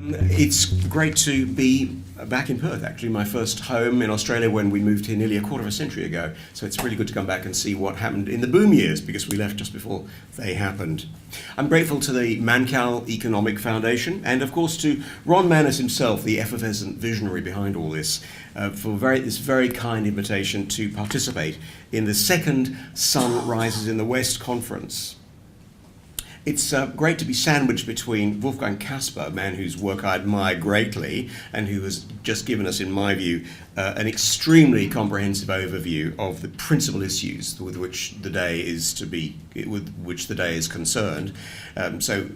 It's great to be back in Perth, actually, my first home in Australia when we moved here nearly a quarter of a century ago. So it's really good to come back and see what happened in the boom years, because we left just before they happened. I'm grateful to the Mannkal Economic Foundation and, of course, to Ron Manners himself, the effervescent visionary behind all this, for this very kind invitation to participate in the second Sun Rises in the West conference. It's great to be sandwiched between Wolfgang Kasper, a man whose work I admire greatly and who has just given us, in my view, an extremely comprehensive overview of the principal issues with which the day is concerned. So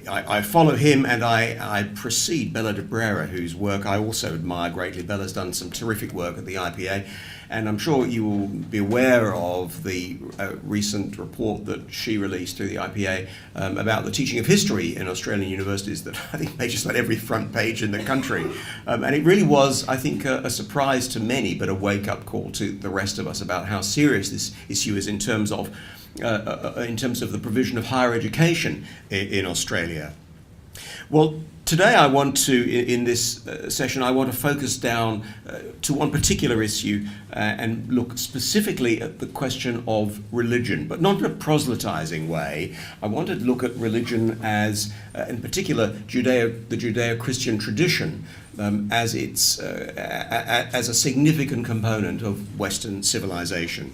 I follow him, and I precede Bella de Brera, whose work I also admire greatly. Bella's done some terrific work at the IPA. And I'm sure you will be aware of the recent report that she released through the IPA about the teaching of history in Australian universities that I think made just about every front page in the country. And it really was, I think, a surprise to many, but a wake-up call to the rest of us about how serious this issue is in terms of the provision of higher education in Australia. Well, today I want to, in this session, I want to focus down to one particular issue and look specifically at the question of religion, but not in a proselytizing way. I want to look at religion as, in particular, the Judeo-Christian tradition as a significant component of Western civilization.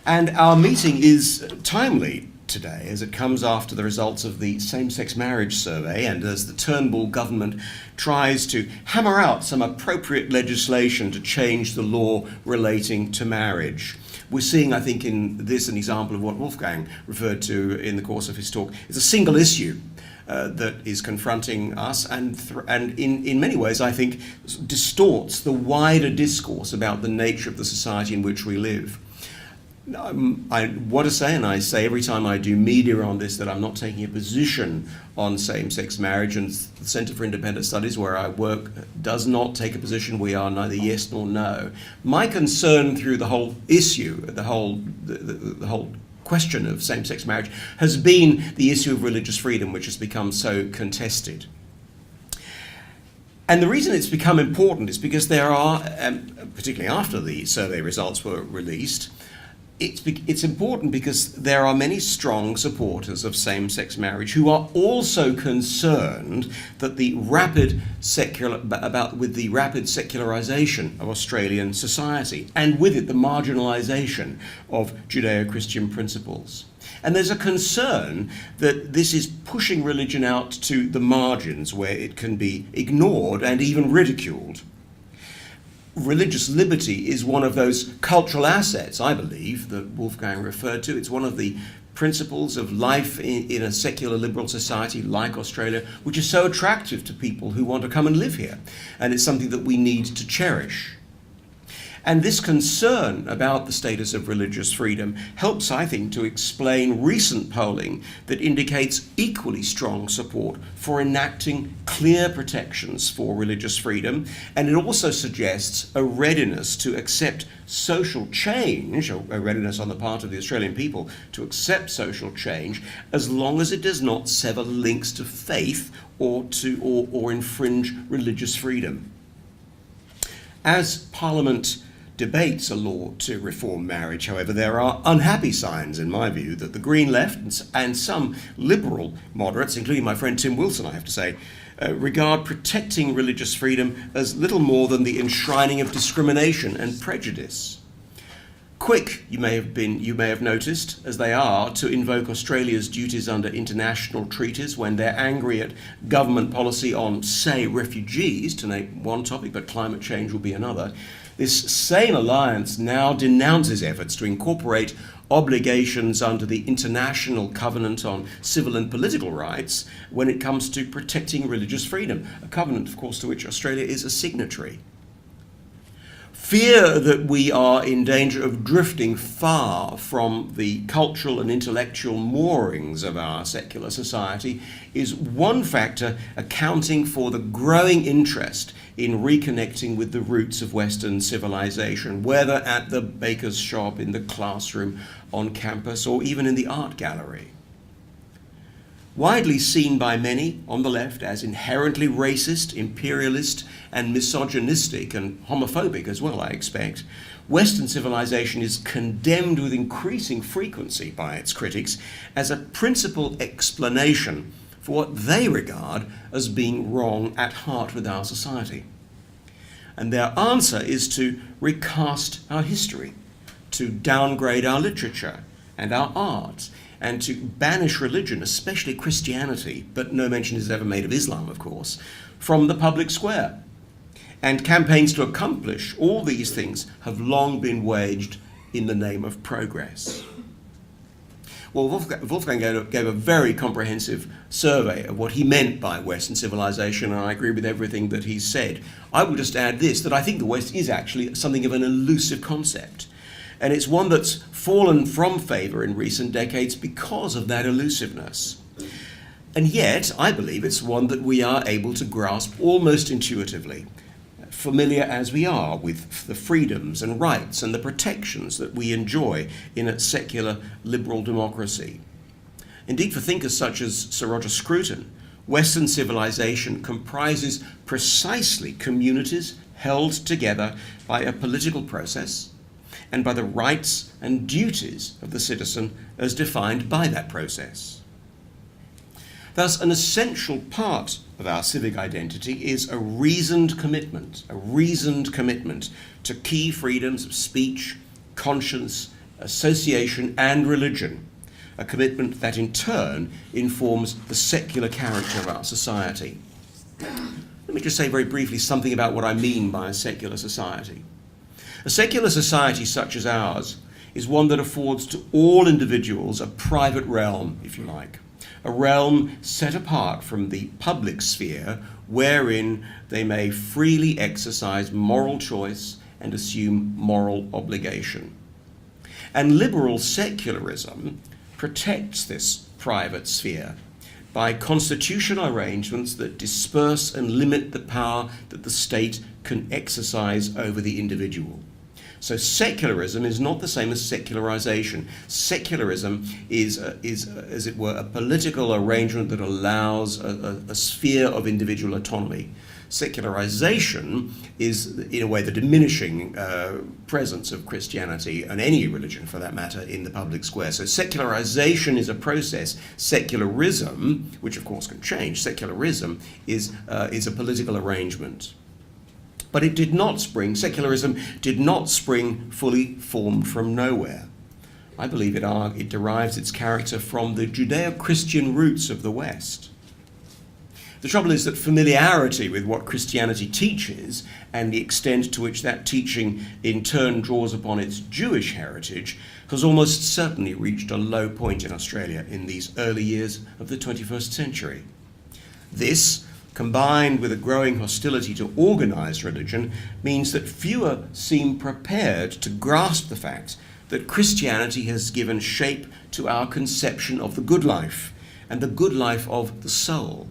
And our meeting is timely today, as it comes after the results of the same-sex marriage survey and as the Turnbull government tries to hammer out some appropriate legislation to change the law relating to marriage. We're seeing, I think, in this an example of what Wolfgang referred to in the course of his talk. It's a single issue that is confronting us and in many ways, I think, distorts the wider discourse about the nature of the society in which we live. I want to say, and I say every time I do media on this, that I'm not taking a position on same-sex marriage, and the Centre for Independent Studies, where I work, does not take a position. We are neither yes nor no. My concern through the whole issue, the whole question of same-sex marriage, has been the issue of religious freedom, which has become so contested. And the reason it's become important is because there are, particularly after the survey results were released, it's important because there are many strong supporters of same-sex marriage who are also concerned that with the rapid secularization of Australian society, and with it the marginalization of Judeo-Christian principles. And there's a concern that this is pushing religion out to the margins where it can be ignored and even ridiculed. Religious liberty is one of those cultural assets, I believe, that Wolfgang referred to. It's one of the principles of life in a secular liberal society like Australia, which is so attractive to people who want to come and live here. And it's something that we need to cherish. And this concern about the status of religious freedom helps, I think, to explain recent polling that indicates equally strong support for enacting clear protections for religious freedom, and it also suggests a readiness to accept social change, a readiness on the part of the Australian people to accept social change, as long as it does not sever links to faith or infringe religious freedom. As Parliament debates a law to reform marriage, however, there are unhappy signs, in my view, that the Green Left and some liberal moderates, including my friend Tim Wilson, I have to say, regard protecting religious freedom as little more than the enshrining of discrimination and prejudice. Quick, you may have noticed, as they are, to invoke Australia's duties under international treaties when they're angry at government policy on, say, refugees, to name one topic, but climate change will be another. This same alliance now denounces efforts to incorporate obligations under the International Covenant on Civil and Political Rights when it comes to protecting religious freedom, a covenant, of course, to which Australia is a signatory. Fear that we are in danger of drifting far from the cultural and intellectual moorings of our secular society is one factor accounting for the growing interest in reconnecting with the roots of Western civilization, whether at the baker's shop, in the classroom, on campus, or even in the art gallery. Widely seen by many on the left as inherently racist, imperialist, and misogynistic, and homophobic as well, I expect, Western civilization is condemned with increasing frequency by its critics as a principal explanation for what they regard as being wrong at heart with our society. And their answer is to recast our history, to downgrade our literature and our art, and to banish religion, especially Christianity, but no mention is ever made of Islam, of course, from the public square. And campaigns to accomplish all these things have long been waged in the name of progress. Well, Wolfgang gave a very comprehensive survey of what he meant by Western civilization, and I agree with everything that he said. I will just add this, that I think the West is actually something of an elusive concept. And it's one that's fallen from favour in recent decades because of that elusiveness. And yet, I believe it's one that we are able to grasp almost intuitively, familiar as we are with the freedoms and rights and the protections that we enjoy in a secular liberal democracy. Indeed, for thinkers such as Sir Roger Scruton, Western civilization comprises precisely communities held together by a political process and by the rights and duties of the citizen as defined by that process. Thus, an essential part of our civic identity is a reasoned commitment to key freedoms of speech, conscience, association, and religion, a commitment that in turn informs the secular character of our society. Let me just say very briefly something about what I mean by a secular society. A secular society such as ours is one that affords to all individuals a private realm, if you like, a realm set apart from the public sphere wherein they may freely exercise moral choice and assume moral obligation. And liberal secularism protects this private sphere by constitutional arrangements that disperse and limit the power that the state can exercise over the individual. So secularism is not the same as secularization. Secularism is as it were, a political arrangement that allows a sphere of individual autonomy. Secularization is, in a way, the diminishing presence of Christianity, and any religion for that matter, in the public square. So secularization is a process. Secularism, which of course can change, secularism is a political arrangement. But secularism did not spring fully formed from nowhere. I believe it derives its character from the Judeo-Christian roots of the West. The trouble is that familiarity with what Christianity teaches and the extent to which that teaching in turn draws upon its Jewish heritage has almost certainly reached a low point in Australia in these early years of the 21st century. This, combined with a growing hostility to organized religion, means that fewer seem prepared to grasp the fact that Christianity has given shape to our conception of the good life and the good life of the soul.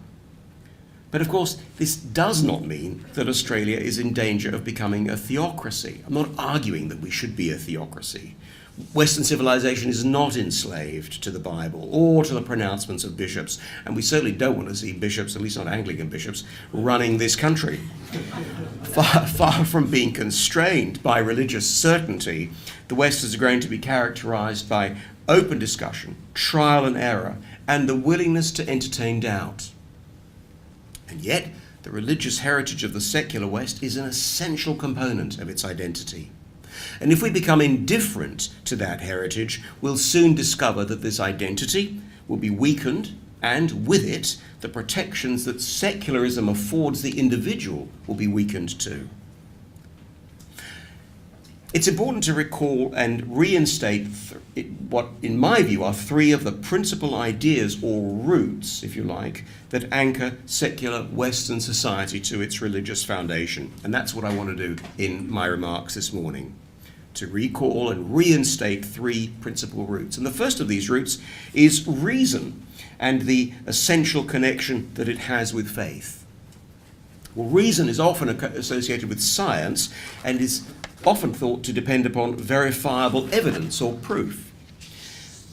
But of course, this does not mean that Australia is in danger of becoming a theocracy. I'm not arguing that we should be a theocracy. Western civilization is not enslaved to the Bible or to the pronouncements of bishops, and we certainly don't want to see bishops, at least not Anglican bishops, running this country. Far from being constrained by religious certainty, the West is going to be characterized by open discussion, trial and error, and the willingness to entertain doubt. And yet, the religious heritage of the secular West is an essential component of its identity. And if we become indifferent to that heritage, we'll soon discover that this identity will be weakened, and with it, the protections that secularism affords the individual will be weakened too. It's important to recall and reinstate what, in my view, are three of the principal ideas or roots, if you like, that anchor secular Western society to its religious foundation. And that's what I want to do in my remarks this morning, to recall and reinstate three principal roots. And the first of these roots is reason and the essential connection that it has with faith. Well, reason is often associated with science and is often thought to depend upon verifiable evidence or proof.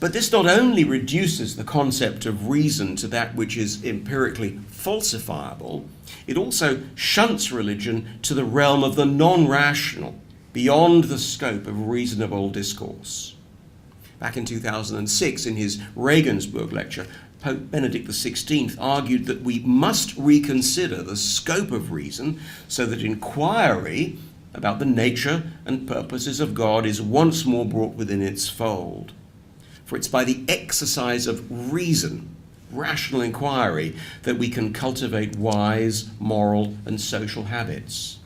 But this not only reduces the concept of reason to that which is empirically falsifiable, it also shunts religion to the realm of the non-rational, beyond the scope of reasonable discourse. Back in 2006, in his Regensburg lecture, Pope Benedict XVI argued that we must reconsider the scope of reason so that inquiry about the nature and purposes of God is once more brought within its fold. For it's by the exercise of reason, rational inquiry, that we can cultivate wise, moral, and social habits.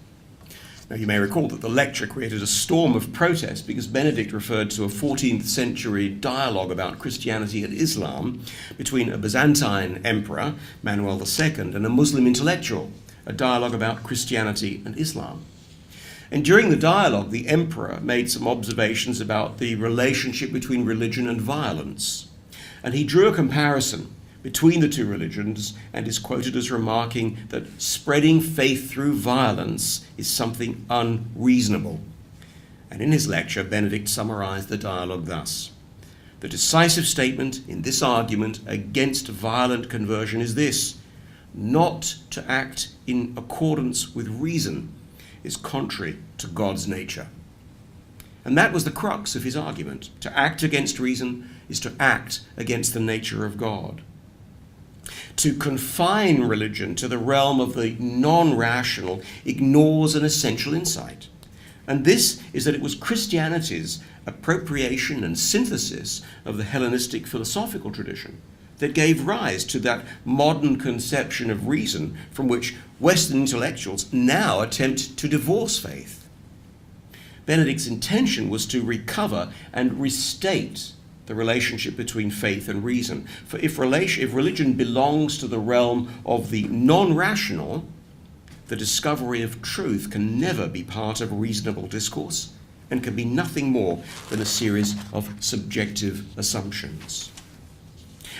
Now, you may recall that the lecture created a storm of protest because Benedict referred to a 14th century dialogue about Christianity and Islam between a Byzantine emperor, Manuel II, and a Muslim intellectual, a dialogue about Christianity and Islam. And during the dialogue, the emperor made some observations about the relationship between religion and violence. And he drew a comparison between the two religions and is quoted as remarking that spreading faith through violence is something unreasonable. And in his lecture, Benedict summarized the dialogue thus: "The decisive statement in this argument against violent conversion is this: not to act in accordance with reason is contrary to God's nature." And that was the crux of his argument. To act against reason is to act against the nature of God. To confine religion to the realm of the non-rational ignores an essential insight. And this is that it was Christianity's appropriation and synthesis of the Hellenistic philosophical tradition that gave rise to that modern conception of reason from which Western intellectuals now attempt to divorce faith. Benedict's intention was to recover and restate the relationship between faith and reason. For if religion belongs to the realm of the non-rational, the discovery of truth can never be part of reasonable discourse and can be nothing more than a series of subjective assumptions.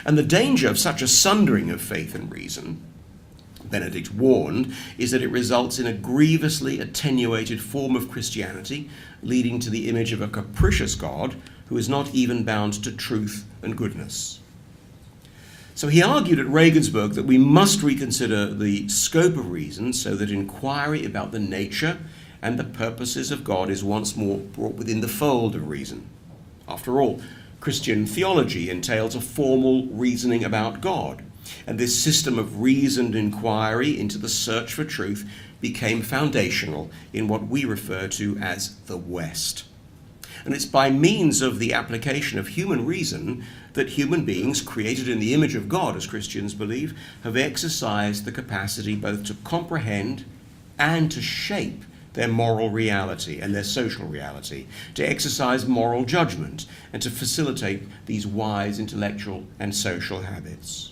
And the danger of such a sundering of faith and reason, Benedict warned, is that it results in a grievously attenuated form of Christianity, leading to the image of a capricious God who is not even bound to truth and goodness. So he argued at Regensburg that we must reconsider the scope of reason so that inquiry about the nature and the purposes of God is once more brought within the fold of reason. After all, Christian theology entails a formal reasoning about God, and this system of reasoned inquiry into the search for truth became foundational in what we refer to as the West. And it's by means of the application of human reason that human beings, created in the image of God, as Christians believe, have exercised the capacity both to comprehend and to shape their moral reality and their social reality, to exercise moral judgment, and to facilitate these wise intellectual and social habits.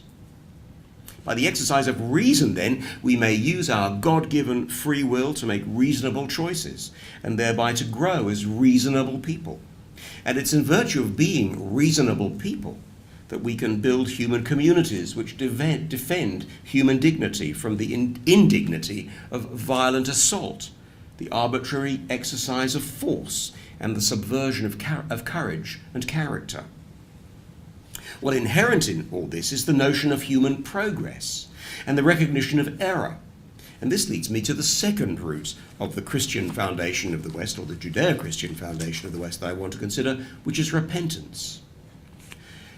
By the exercise of reason, then, we may use our God-given free will to make reasonable choices, and thereby to grow as reasonable people. And it's in virtue of being reasonable people that we can build human communities which defend human dignity from the indignity of violent assault, the arbitrary exercise of force, and the subversion of courage and character. Well, inherent in all this is the notion of human progress and the recognition of error. And this leads me to the second root of the Christian foundation of the West, or the Judeo-Christian foundation of the West that I want to consider, which is repentance.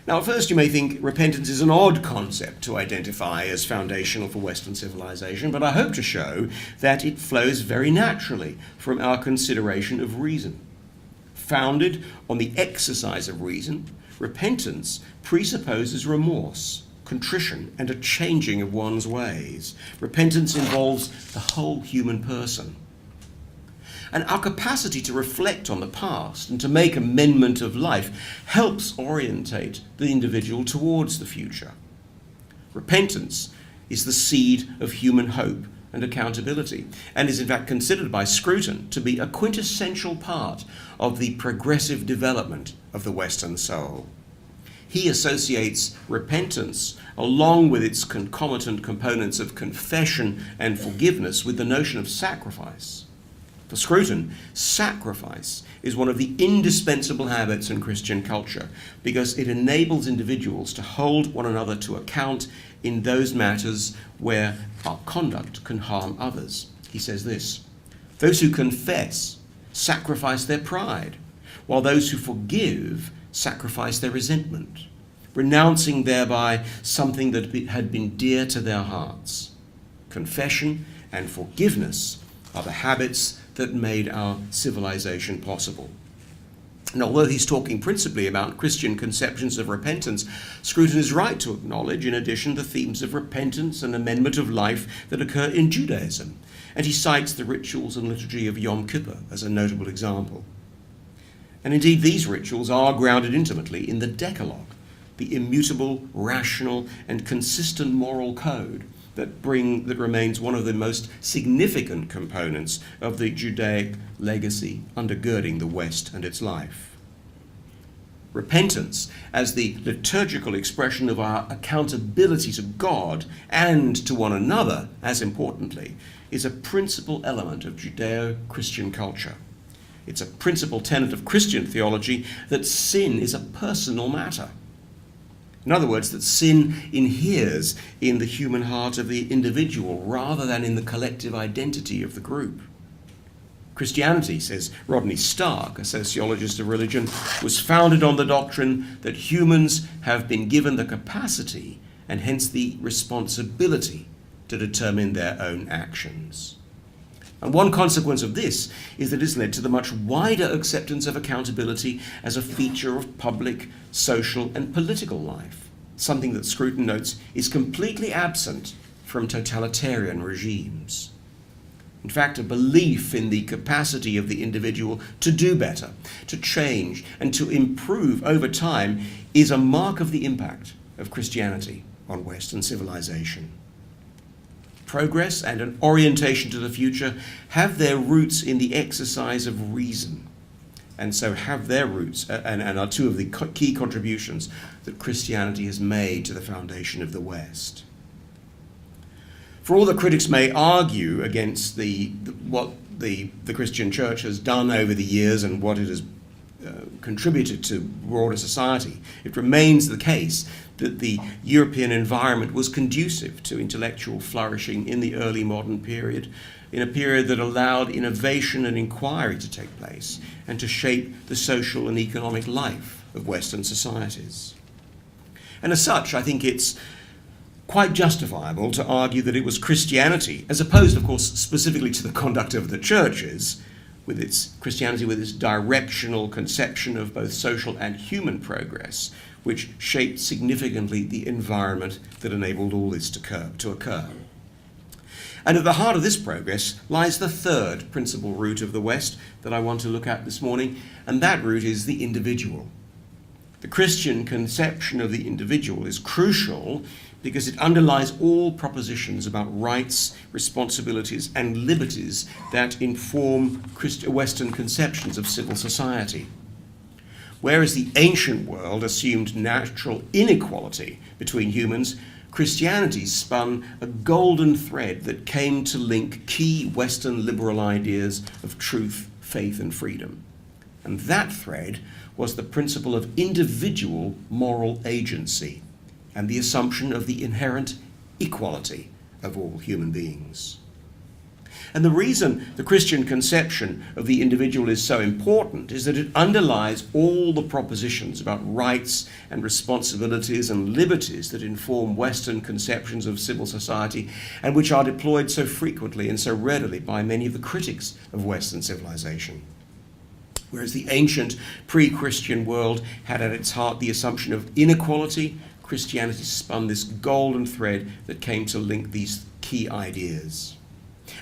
Now, at first you may think repentance is an odd concept to identify as foundational for Western civilization, but I hope to show that it flows very naturally from our consideration of reason. Founded on the exercise of reason, repentance presupposes remorse, contrition, and a changing of one's ways. Repentance involves the whole human person. And our capacity to reflect on the past and to make amendment of life helps orientate the individual towards the future. Repentance is the seed of human hope and accountability, and is in fact considered by Scruton to be a quintessential part of the progressive development of the Western soul. He associates repentance, along with its concomitant components of confession and forgiveness, with the notion of sacrifice. For Scruton, sacrifice is one of the indispensable habits in Christian culture because it enables individuals to hold one another to account in those matters where our conduct can harm others. He says this: those who confess sacrifice their pride, while those who forgive sacrifice their resentment, renouncing thereby something that had been dear to their hearts. Confession and forgiveness are the habits that made our civilization possible. And although he's talking principally about Christian conceptions of repentance, Scruton is right to acknowledge, in addition, the themes of repentance and amendment of life that occur in Judaism. And he cites the rituals and liturgy of Yom Kippur as a notable example. And indeed, these rituals are grounded intimately in the Decalogue, the immutable, rational, and consistent moral code that remains one of the most significant components of the Judaic legacy undergirding the West and its life. Repentance, as the liturgical expression of our accountability to God and to one another, as importantly, is a principal element of Judeo-Christian culture. It's a principal tenet of Christian theology that sin is a personal matter. In other words, that sin inheres in the human heart of the individual rather than in the collective identity of the group. Christianity, says Rodney Stark, a sociologist of religion, was founded on the doctrine that humans have been given the capacity and hence the responsibility to determine their own actions. And one consequence of this is that it's led to the much wider acceptance of accountability as a feature of public, social, and political life, something that Scruton notes is completely absent from totalitarian regimes. In fact, a belief in the capacity of the individual to do better, to change, and to improve over time is a mark of the impact of Christianity on Western civilization. Progress and an orientation to the future have their roots in the exercise of reason, and so have their roots and are two of the key contributions that Christianity has made to the foundation of the West. For all that critics may argue against what the Christian church has done over the years and what it has contributed to broader society, it remains the case that the European environment was conducive to intellectual flourishing in the early modern period, in a period that allowed innovation and inquiry to take place and to shape the social and economic life of Western societies. And as such, I think it's quite justifiable to argue that it was Christianity, as opposed, of course, specifically to the conduct of the churches, with its Christianity, with its directional conception of both social and human progress, which shaped significantly the environment that enabled all this to occur. And at the heart of this progress lies the third principal root of the West that I want to look at this morning, and that root is the individual. The Christian conception of the individual is crucial because it underlies all propositions about rights, responsibilities, and liberties that inform Western conceptions of civil society. Whereas the ancient world assumed natural inequality between humans, Christianity spun a golden thread that came to link key Western liberal ideas of truth, faith, and freedom. And that thread was the principle of individual moral agency and the assumption of the inherent equality of all human beings. And the reason the Christian conception of the individual is so important is that it underlies all the propositions about rights and responsibilities and liberties that inform Western conceptions of civil society and which are deployed so frequently and so readily by many of the critics of Western civilization. Whereas the ancient pre-Christian world had at its heart the assumption of inequality, Christianity spun this golden thread that came to link these key ideas.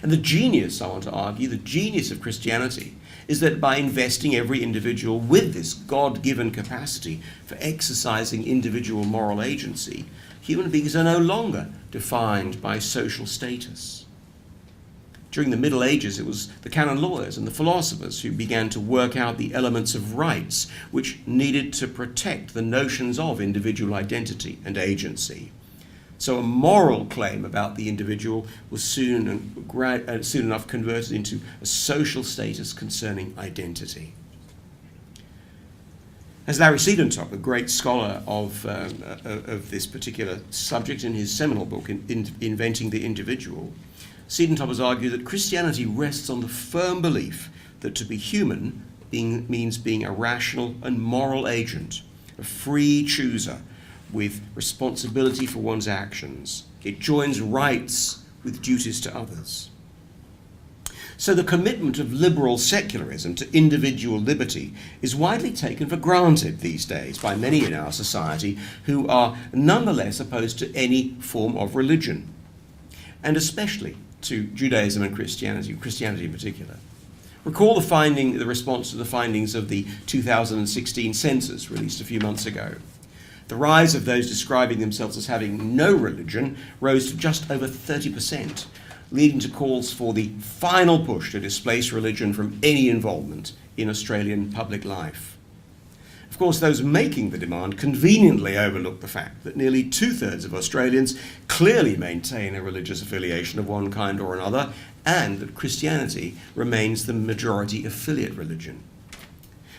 And the genius, I want to argue, the genius of Christianity is that by investing every individual with this God-given capacity for exercising individual moral agency, human beings are no longer defined by social status. During the Middle Ages, it was the canon lawyers and the philosophers who began to work out the elements of rights which needed to protect the notions of individual identity and agency. So a moral claim about the individual was soon enough converted into a social status concerning identity. As Larry Siedentop, a great scholar of this particular subject in his seminal book, Inventing the Individual, Siedentop has argued that Christianity rests on the firm belief that to be human means being a rational and moral agent, a free chooser with responsibility for one's actions. It joins rights with duties to others. So the commitment of liberal secularism to individual liberty is widely taken for granted these days by many in our society who are nonetheless opposed to any form of religion, and especially to Judaism and Christianity in particular. Recall the response to the findings of the 2016 census released a few months ago. The rise of those describing themselves as having no religion rose to just over 30%, leading to calls for the final push to displace religion from any involvement in Australian public life. Of course, those making the demand conveniently overlook the fact that nearly 2/3 of Australians clearly maintain a religious affiliation of one kind or another, and that Christianity remains the majority affiliate religion.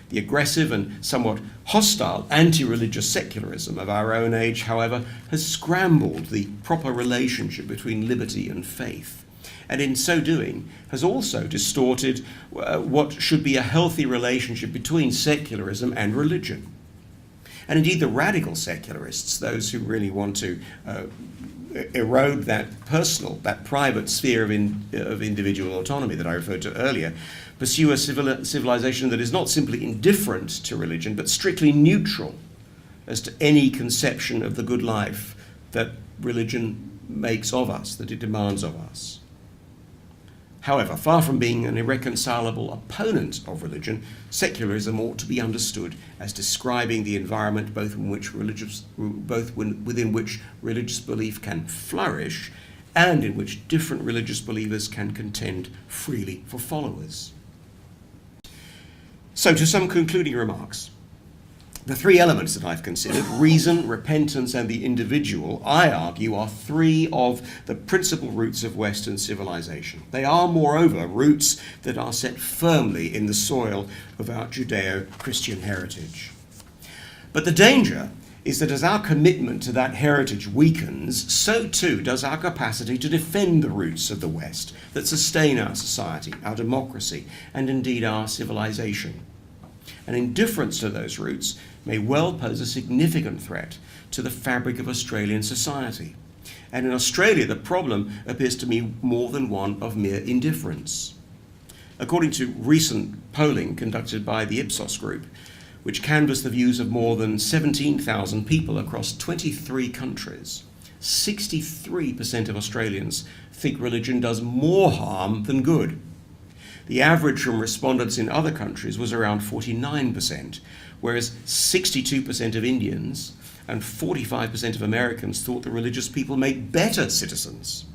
The aggressive and somewhat hostile anti-religious secularism of our own age, however, has scrambled the proper relationship between liberty and faith, and in so doing has also distorted what should be a healthy relationship between secularism and religion. And indeed the radical secularists, those who really want to erode that private sphere of individual autonomy that I referred to earlier, pursue a civilization that is not simply indifferent to religion, but strictly neutral as to any conception of the good life that religion makes of us, that it demands of us. However, far from being an irreconcilable opponent of religion, secularism ought to be understood as describing the environment within which religious belief can flourish and in which different religious believers can contend freely for followers. So, to some concluding remarks. The three elements that I've considered, reason, repentance, and the individual, I argue, are three of the principal roots of Western civilization. They are, moreover, roots that are set firmly in the soil of our Judeo-Christian heritage. But the danger is that as our commitment to that heritage weakens, so too does our capacity to defend the roots of the West that sustain our society, our democracy, and indeed our civilization. An indifference to those roots may well pose a significant threat to the fabric of Australian society. And in Australia, the problem appears to be more than one of mere indifference. According to recent polling conducted by the Ipsos Group, which canvassed the views of more than 17,000 people across 23 countries, 63% of Australians think religion does more harm than good. The average from respondents in other countries was around 49%, whereas 62% of Indians and 45% of Americans thought that religious people make better citizens.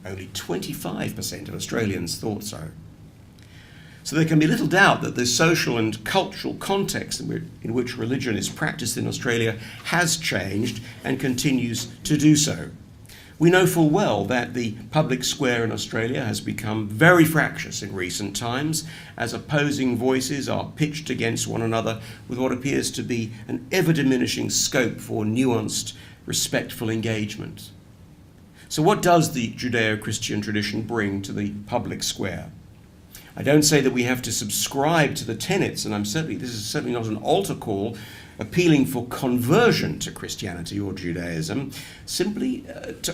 Only 25% of Australians thought so. So there can be little doubt that the social and cultural context in which religion is practiced in Australia has changed and continues to do so. We know full well that the public square in Australia has become very fractious in recent times as opposing voices are pitched against one another with what appears to be an ever-diminishing scope for nuanced, respectful engagement. So what does the Judeo-Christian tradition bring to the public square? I don't say that we have to subscribe to the tenets, and this is certainly not an altar call appealing for conversion to Christianity or Judaism, simply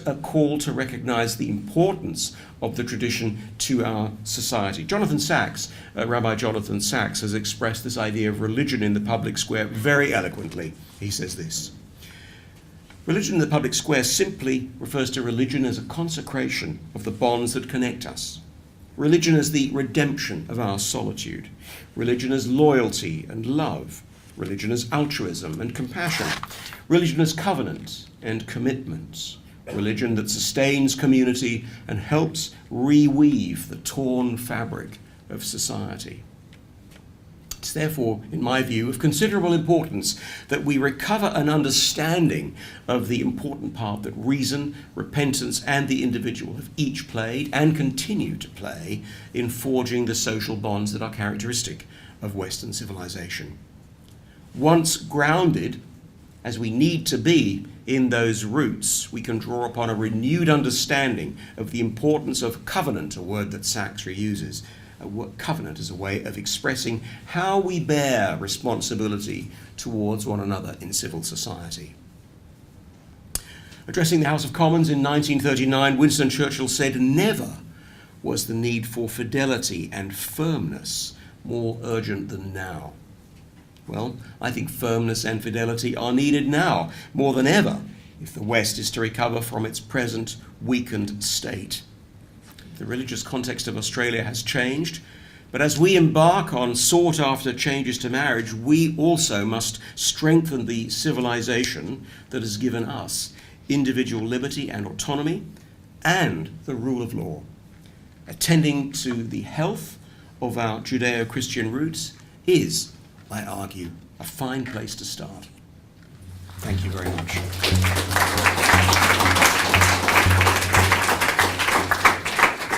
a call to recognize the importance of the tradition to our society. Rabbi Jonathan Sacks, has expressed this idea of religion in the public square very eloquently. He says this: religion in the public square simply refers to religion as a consecration of the bonds that connect us. Religion as the redemption of our solitude. Religion as loyalty and love. Religion as altruism and compassion. Religion as covenant and commitment. Religion that sustains community and helps reweave the torn fabric of society. It's therefore, in my view, of considerable importance that we recover an understanding of the important part that reason, repentance, and the individual have each played and continue to play in forging the social bonds that are characteristic of Western civilization. Once grounded, as we need to be in those roots, we can draw upon a renewed understanding of the importance of covenant, a word that Sachs reuses. Covenant as a way of expressing how we bear responsibility towards one another in civil society. Addressing the House of Commons in 1939, Winston Churchill said, "Never was the need for fidelity and firmness more urgent than now." Well, I think firmness and fidelity are needed now more than ever if the West is to recover from its present weakened state. The religious context of Australia has changed, but as we embark on sought-after changes to marriage, we also must strengthen the civilization that has given us individual liberty and autonomy and the rule of law. Attending to the health of our Judeo-Christian roots is, I argue, a fine place to start. Thank you very much.